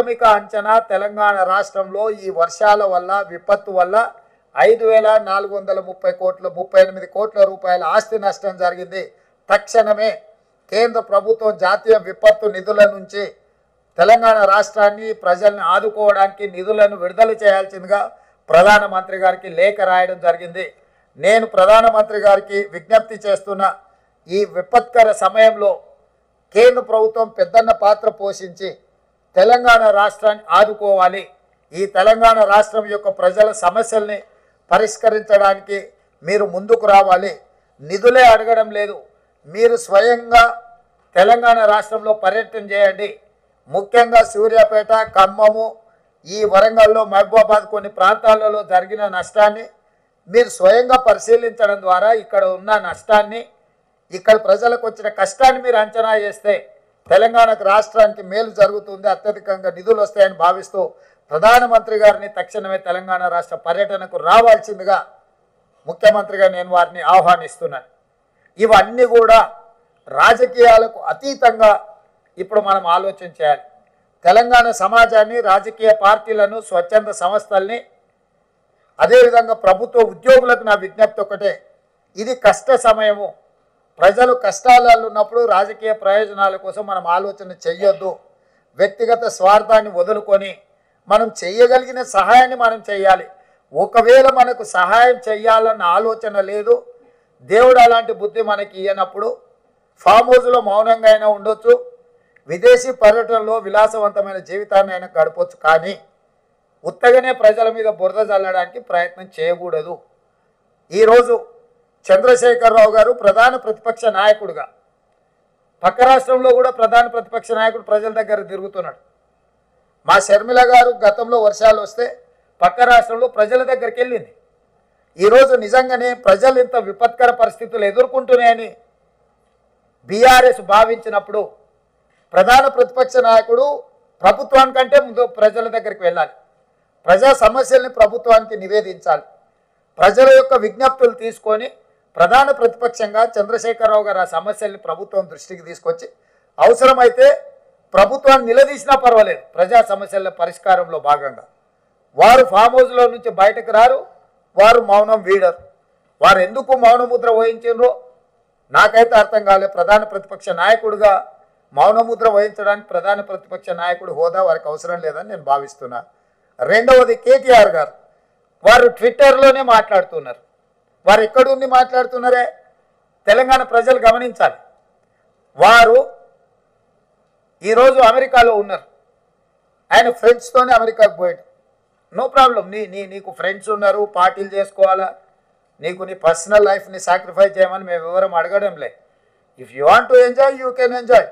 ప్రాథమిక అంచనా తెలంగాణ రాష్ట్రంలో ఈ వర్షాల వల్ల విపత్తు వల్ల 5,430 కోట్ల 38 కోట్ల రూపాయల ఆస్తి నష్టం జరిగింది. తక్షణమే కేంద్ర ప్రభుత్వం జాతీయ విపత్తు నిధుల నుంచి తెలంగాణ రాష్ట్రాన్ని ప్రజల్ని ఆదుకోవడానికి నిధులను విడుదల చేయాల్సిందిగా ప్రధానమంత్రి గారికి లేఖ రాయడం జరిగింది. నేను ప్రధానమంత్రి గారికి విజ్ఞప్తి చేస్తున్న ఈ విపత్కర సమయంలో కేంద్ర ప్రభుత్వం పెద్దన్న పాత్ర పోషించి తెలంగాణ రాష్ట్రాన్ని ఆదుకోవాలి. ఈ తెలంగాణ రాష్ట్రం యొక్క ప్రజల సమస్యల్ని పరిష్కరించడానికి మీరు ముందుకు రావాలి. నిధులే అడగడం లేదు, మీరు స్వయంగా తెలంగాణ రాష్ట్రంలో పర్యటన చేయండి. ముఖ్యంగా సూర్యాపేట, ఖమ్మము, ఈ వరంగల్లో, మహబూబాబాద్ కొన్ని ప్రాంతాలలో జరిగిన నష్టాన్ని మీరు స్వయంగా పరిశీలించడం ద్వారా ఇక్కడ ఉన్న నష్టాన్ని, ఇక్కడ ప్రజలకు వచ్చిన కష్టాన్ని మీరు అంచనా చేస్తే తెలంగాణకు రాష్ట్రానికి మేలు జరుగుతుంది, అత్యధికంగా నిధులు వస్తాయని భావిస్తూ ప్రధానమంత్రి గారిని తక్షణమే తెలంగాణ రాష్ట్ర పర్యటనకు రావాల్సిందిగా ముఖ్యమంత్రిగా నేను వారిని ఆహ్వానిస్తున్నాను. ఇవన్నీ కూడా రాజకీయాలకు అతీతంగా ఇప్పుడు మనం ఆలోచన చేయాలి. తెలంగాణ సమాజాన్ని, రాజకీయ పార్టీలను, స్వచ్ఛంద సంస్థల్ని, అదేవిధంగా ప్రభుత్వ ఉద్యోగులకు నా విజ్ఞప్తి ఒకటే, ఇది కష్ట సమయము. ప్రజలు కష్టాలలో ఉన్నప్పుడు రాజకీయ ప్రయోజనాల కోసం మనం ఆలోచన చెయ్యొద్దు. వ్యక్తిగత స్వార్థాన్ని వదులుకొని మనం చేయగలిగిన సహాయాన్ని మనం చేయాలి. ఒకవేళ మనకు సహాయం చేయాలన్న ఆలోచన లేదు, దేవుడు అలాంటి బుద్ధి మనకి ఇయ్యనప్పుడు ఫామ్ హౌస్లో మౌనంగా అయినా ఉండొచ్చు, విదేశీ పర్యటనలో విలాసవంతమైన జీవితాన్ని అయినా గడపవచ్చు, కానీ ఉత్తగానే ప్రజల మీద బురద చల్లడానికి ప్రయత్నం చేయకూడదు. ఈరోజు చంద్రశేఖరరావు గారు ప్రధాన ప్రతిపక్ష నాయకుడుగా, పక్క రాష్ట్రంలో కూడా ప్రధాన ప్రతిపక్ష నాయకుడు ప్రజల దగ్గర తిరుగుతున్నాడు. మా షర్మిల గారు గతంలో వర్షాలు వస్తే పక్క రాష్ట్రంలో ప్రజల దగ్గరికి వెళ్ళింది. ఈరోజు నిజంగానే ప్రజలు ఇంత విపత్కర పరిస్థితులు ఎదుర్కొంటున్నాయని బీఆర్ఎస్ భావించినప్పుడు ప్రధాన ప్రతిపక్ష నాయకుడు ప్రభుత్వానికంటే ముందు ప్రజల దగ్గరికి వెళ్ళాలి, ప్రజా సమస్యల్ని ప్రభుత్వానికి నివేదించాలి. ప్రజల యొక్క విజ్ఞప్తులు తీసుకొని ప్రధాన ప్రతిపక్షంగా చంద్రశేఖరరావు గారు ఆ సమస్యల్ని ప్రభుత్వం దృష్టికి తీసుకొచ్చి అవసరమైతే ప్రభుత్వాన్ని నిలదీసినా పర్వాలేదు, ప్రజా సమస్యల పరిష్కారంలో భాగంగా. వారు ఫామ్ హౌస్లో నుంచి బయటకు రారు, వారు మౌనం వీడరు. వారు ఎందుకు మౌనముద్ర వహించారో నాకైతే అర్థం కాలేదు. ప్రధాన ప్రతిపక్ష నాయకుడిగా మౌనముద్ర వహించడానికి ప్రధాన ప్రతిపక్ష నాయకుడు హోదా వారికి అవసరం లేదని నేను భావిస్తున్నా. రెండవది కేటీఆర్ గారు, వారు ట్విట్టర్లోనే మాట్లాడుతున్నారు. వారు ఎక్కడుండి మాట్లాడుతున్నారే తెలంగాణ ప్రజలు గమనించాలి. వారు ఈరోజు అమెరికాలో ఉన్నారు, ఆయన ఫ్రెండ్స్తోనే అమెరికాకు పోయాడు. నో ప్రాబ్లం, నీకు ఫ్రెండ్స్ ఉన్నారు, పార్టీలు చేసుకోవాలా, నీకు నీ పర్సనల్ లైఫ్ని సాక్రిఫైస్ చేయమని మేము ఎవరం అడగడం లే. If you want to enjoy you can enjoy.